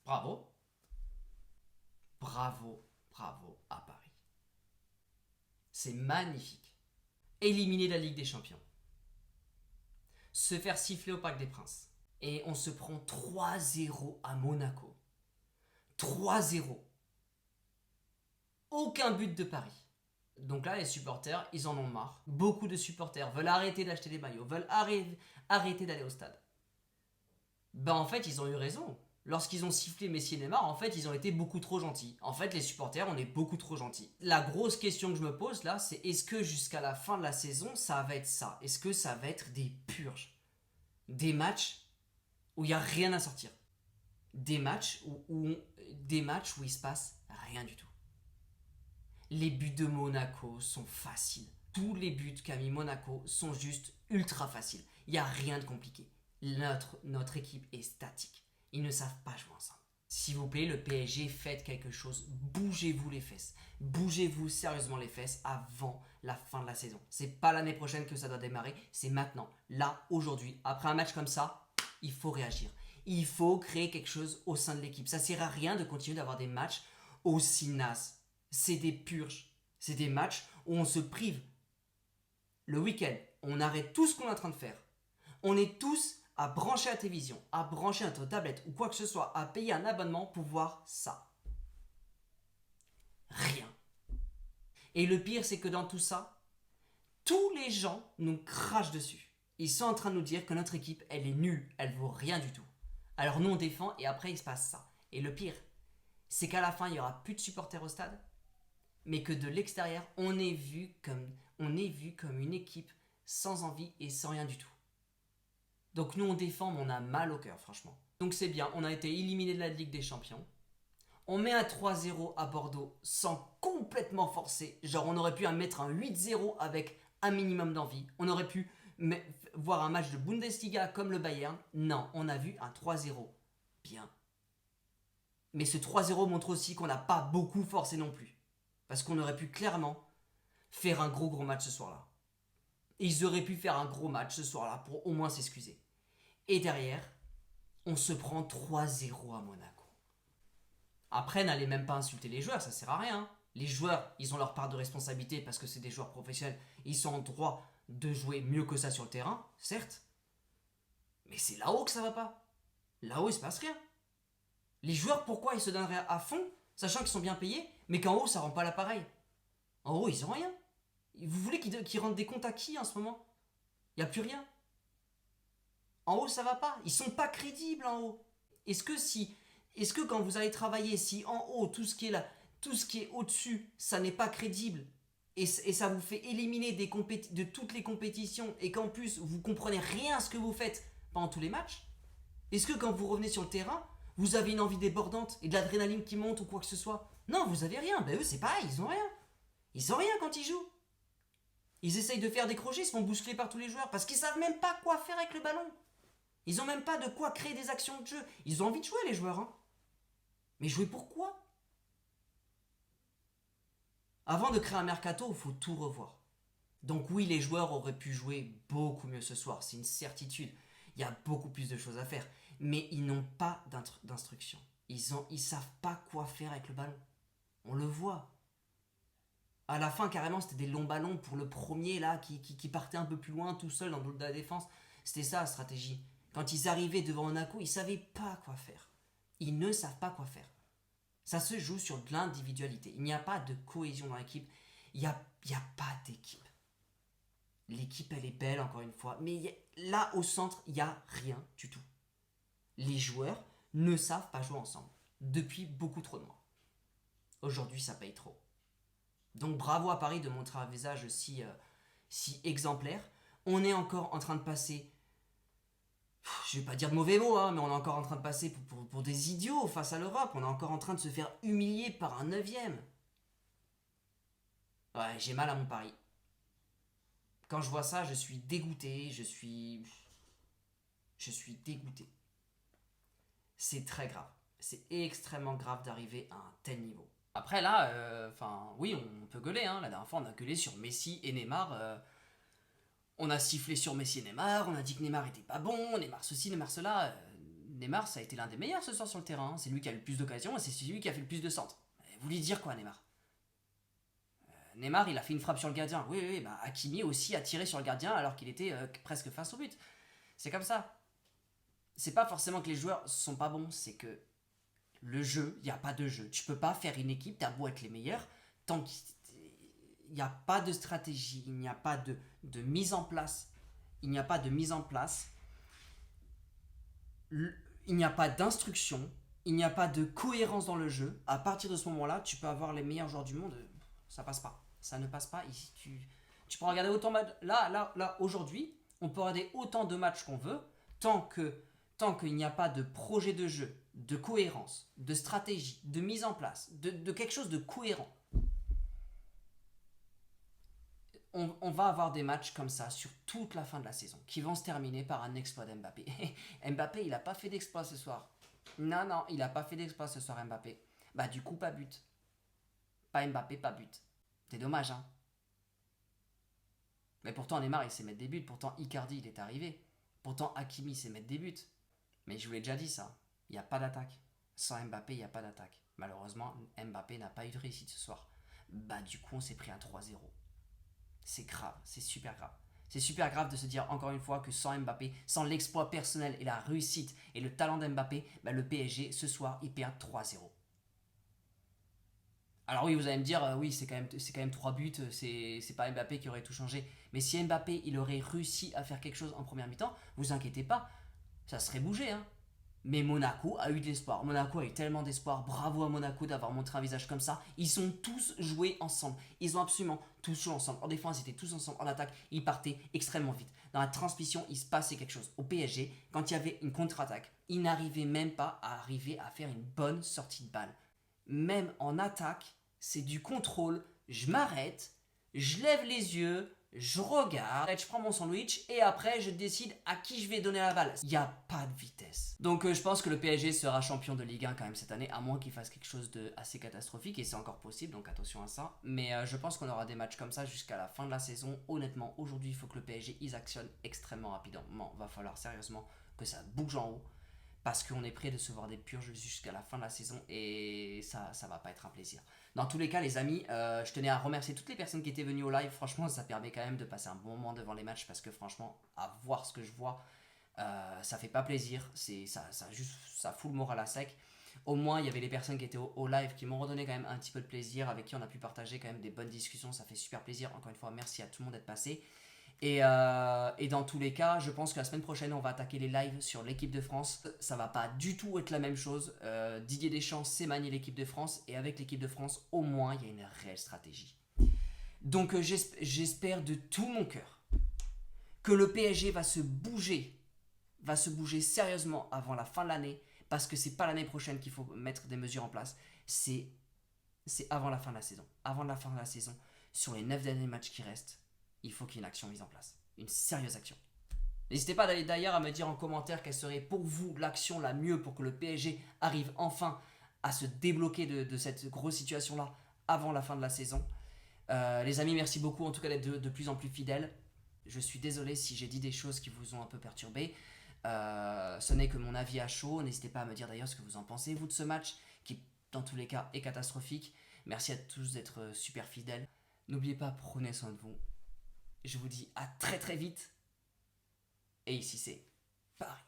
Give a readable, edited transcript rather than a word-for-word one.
Bravo. Bravo, bravo à Paris. C'est magnifique. Éliminer la Ligue des Champions. Se faire siffler au Parc des Princes. Et on se prend 3-0 à Monaco. 3-0. Aucun but de Paris. Donc là, les supporters, ils en ont marre. Beaucoup de supporters veulent arrêter d'acheter des maillots, veulent arrêter d'aller au stade. Ben en fait, ils ont eu raison. Lorsqu'ils ont sifflé Messi et Neymar, en fait, ils ont été beaucoup trop gentils. En fait, les supporters, on est beaucoup trop gentils. La grosse question que je me pose là, c'est est-ce que jusqu'à la fin de la saison, ça va être ça? Est-ce que ça va être des purges? Des matchs où il n'y a rien à sortir? Des matchs où il se passe rien du tout? Les buts de Monaco sont faciles. Tous les buts qu'a mis Monaco sont juste ultra faciles. Il n'y a rien de compliqué. Notre équipe est statique. Ils ne savent pas jouer ensemble. S'il vous plaît, le PSG, faites quelque chose. Bougez-vous les fesses. Bougez-vous sérieusement les fesses avant la fin de la saison. C'est pas l'année prochaine que ça doit démarrer, c'est maintenant. Là, aujourd'hui. Après un match comme ça, il faut réagir. Il faut créer quelque chose au sein de l'équipe. Ça sert à rien de continuer d'avoir des matchs aussi nazes. C'est des purges. C'est des matchs où on se prive. Le week-end, on arrête tout ce qu'on est en train de faire. On est tous à brancher la télévision, à brancher notre tablette ou quoi que ce soit, à payer un abonnement pour voir ça. Rien. Et le pire, c'est que dans tout ça, tous les gens nous crachent dessus. Ils sont en train de nous dire que notre équipe, elle est nulle, elle vaut rien du tout. Alors nous, on défend et après, il se passe ça. Et le pire, c'est qu'à la fin, il n'y aura plus de supporters au stade, mais que de l'extérieur, on est vu comme une équipe sans envie et sans rien du tout. Donc nous on défend, mais on a mal au cœur, franchement. Donc c'est bien, on a été éliminé de la Ligue des Champions. On met un 3-0 à Bordeaux sans complètement forcer. Genre on aurait pu mettre un 8-0 avec un minimum d'envie. On aurait pu voir un match de Bundesliga comme le Bayern. Non, on a vu un 3-0. Bien. Mais ce 3-0 montre aussi qu'on n'a pas beaucoup forcé non plus. Parce qu'on aurait pu clairement faire un gros match ce soir-là. Ils auraient pu faire un gros match ce soir-là pour au moins s'excuser. Et derrière, on se prend 3-0 à Monaco. Après, n'allez même pas insulter les joueurs, ça sert à rien. Les joueurs, ils ont leur part de responsabilité parce que c'est des joueurs professionnels. Ils sont en droit de jouer mieux que ça sur le terrain, certes. Mais c'est là-haut que ça va pas. Là-haut, il se passe rien. Les joueurs, pourquoi ils se donneraient à fond, sachant qu'ils sont bien payés, mais qu'en haut, ça rend pas l'appareil? En haut, ils ont rien. Vous voulez qu'ils rendent des comptes à qui en ce moment? Il n'y a plus rien. En haut, ça va pas. Ils sont pas crédibles en haut. Est-ce que quand vous allez travailler, si en haut, tout ce qui est là, tout ce qui est au-dessus, ça n'est pas crédible, et ça vous fait éliminer de toutes les compétitions, et qu'en plus, vous comprenez rien à ce que vous faites pendant tous les matchs, est-ce que quand vous revenez sur le terrain, vous avez une envie débordante et de l'adrénaline qui monte ou quoi que ce soit? Non, vous avez rien. Ben eux, c'est pareil, ils ont rien. Ils ont rien quand ils jouent. Ils essayent de faire des crochets, ils se font bousculer par tous les joueurs parce qu'ils savent même pas quoi faire avec le ballon. Ils ont même pas de quoi créer des actions de jeu. Ils ont envie de jouer, les joueurs, hein. Mais jouer pourquoi? Avant de créer un mercato, il faut tout revoir. Donc oui, les joueurs auraient pu jouer beaucoup mieux ce soir, c'est une certitude. Il y a beaucoup plus de choses à faire. Mais ils n'ont pas d'instruction. Ils savent pas quoi faire avec le ballon. On le voit. À la fin, carrément, c'était des longs ballons pour le premier, là, qui partait un peu plus loin, tout seul, dans le dos de la défense. C'était ça, la stratégie. Quand ils arrivaient devant Monaco, ils savaient pas quoi faire. Ils ne savent pas quoi faire. Ça se joue sur de l'individualité. Il n'y a pas de cohésion dans l'équipe. Il n'y a pas d'équipe. L'équipe, elle est belle, encore une fois. Mais là, au centre, il n'y a rien du tout. Les joueurs ne savent pas jouer ensemble. Depuis beaucoup trop de mois. Aujourd'hui, ça paye trop. Donc bravo à Paris de montrer un visage si exemplaire. On est encore en train de passer, je vais pas dire de mauvais mots, hein, mais on est encore en train de passer pour des idiots face à l'Europe. On est encore en train de se faire humilier par un neuvième. Ouais, j'ai mal à mon Paris. Quand je vois ça, je suis dégoûté, je suis dégoûté. C'est très grave. C'est extrêmement grave d'arriver à un tel niveau. Après là, oui, on peut gueuler. Hein. La dernière fois, on a gueulé sur Messi et Neymar. On a sifflé sur Messi et Neymar. On a dit que Neymar était pas bon. Neymar ceci, Neymar cela. Neymar, ça a été l'un des meilleurs ce soir sur le terrain. C'est lui qui a eu le plus d'occasions et c'est celui qui a fait le plus de centres. Vous voulez dire quoi, Neymar? Neymar, il a fait une frappe sur le gardien. Oui, bah Hakimi aussi a tiré sur le gardien alors qu'il était presque face au but. C'est comme ça. C'est pas forcément que les joueurs sont pas bons, c'est que le jeu, il n'y a pas de jeu. Tu peux pas faire une équipe, t'as beau être les meilleurs, tant qu'il n'y a pas de stratégie, il n'y a pas de mise en place. Il n'y a pas de mise en place. Il n'y a pas d'instruction. Il n'y a pas de cohérence dans le jeu. À partir de ce moment-là, tu peux avoir les meilleurs joueurs du monde. Ça passe pas. Ça ne passe pas. Ici, tu peux regarder autant de matchs. Là, aujourd'hui, on peut regarder autant de matchs qu'on veut. Tant qu'il n'y a pas de projet de jeu, de cohérence, de stratégie, de mise en place, de quelque chose de cohérent. On va avoir des matchs comme ça sur toute la fin de la saison qui vont se terminer par un exploit d'Mbappé. Mbappé, il n'a pas fait d'exploit ce soir. Non, il n'a pas fait d'exploit ce soir, Mbappé. Bah, du coup, pas but. Pas Mbappé, pas but. C'est dommage, hein. Mais pourtant, Neymar, il sait mettre des buts. Pourtant, Icardi, il est arrivé. Pourtant, Hakimi sait mettre des buts. Mais je vous l'ai déjà dit, ça. Il n'y a pas d'attaque. Sans Mbappé, il n'y a pas d'attaque. Malheureusement, Mbappé n'a pas eu de réussite ce soir. Bah, du coup, on s'est pris un 3-0. C'est grave, c'est super grave. C'est super grave de se dire encore une fois que sans Mbappé, sans l'exploit personnel et la réussite et le talent d'Mbappé, bah le PSG ce soir il perd 3-0. Alors oui, vous allez me dire, oui, c'est quand même 3 buts, c'est pas Mbappé qui aurait tout changé. Mais si Mbappé il aurait réussi à faire quelque chose en première mi-temps, vous inquiétez pas, ça serait bougé, hein. Mais Monaco a eu de l'espoir. Monaco a eu tellement d'espoir. Bravo à Monaco d'avoir montré un visage comme ça. Ils ont tous joué ensemble. Ils ont absolument tous joué ensemble. En défense, ils étaient tous ensemble. En attaque, ils partaient extrêmement vite. Dans la transmission, il se passait quelque chose. Au PSG, quand il y avait une contre-attaque, ils n'arrivaient même pas à arriver à faire une bonne sortie de balle. Même en attaque, c'est du contrôle. Je m'arrête, je lève les yeux, je regarde, je prends mon sandwich et après je décide à qui je vais donner la balle. Il n'y a pas de vitesse. Donc je pense que le PSG sera champion de Ligue 1 quand même cette année, à moins qu'il fasse quelque chose de assez catastrophique, et c'est encore possible, donc attention à ça. Mais je pense qu'on aura des matchs comme ça jusqu'à la fin de la saison. Honnêtement, aujourd'hui il faut que le PSG ils actionnent extrêmement rapidement. Va falloir sérieusement que ça bouge en haut, parce qu'on est prêt de se voir des purges jusqu'à la fin de la saison, et ça va pas être un plaisir. Dans tous les cas, les amis, je tenais à remercier toutes les personnes qui étaient venues au live. Franchement, ça permet quand même de passer un bon moment devant les matchs, parce que franchement, à voir ce que je vois, ça fait pas plaisir. Ça fout le moral à sec. Au moins, il y avait les personnes qui étaient au live qui m'ont redonné quand même un petit peu de plaisir, avec qui on a pu partager quand même des bonnes discussions. Ça fait super plaisir. Encore une fois, merci à tout le monde d'être passé. Et dans tous les cas, je pense que la semaine prochaine, on va attaquer les lives sur l'équipe de France. Ça va pas du tout être la même chose. Didier Deschamps sait manier l'équipe de France. Et avec l'équipe de France, au moins, il y a une réelle stratégie. Donc j'espère de tout mon cœur que le PSG va se bouger sérieusement avant la fin de l'année. Parce que c'est pas l'année prochaine qu'il faut mettre des mesures en place. C'est avant la fin de la saison. Avant la fin de la saison, sur les 9 derniers matchs qui restent, il faut qu'il y ait une action mise en place. Une sérieuse action. N'hésitez pas d'ailleurs à me dire en commentaire quelle serait pour vous l'action la mieux pour que le PSG arrive enfin à se débloquer de cette grosse situation-là avant la fin de la saison. Les amis, merci beaucoup en tout cas d'être de plus en plus fidèles. Je suis désolé si j'ai dit des choses qui vous ont un peu perturbé. Ce n'est que mon avis à chaud. N'hésitez pas à me dire d'ailleurs ce que vous en pensez, vous, de ce match, qui dans tous les cas est catastrophique. Merci à tous d'être super fidèles. N'oubliez pas, prenez soin de vous. Je vous dis à très très vite. Et ici c'est Paris.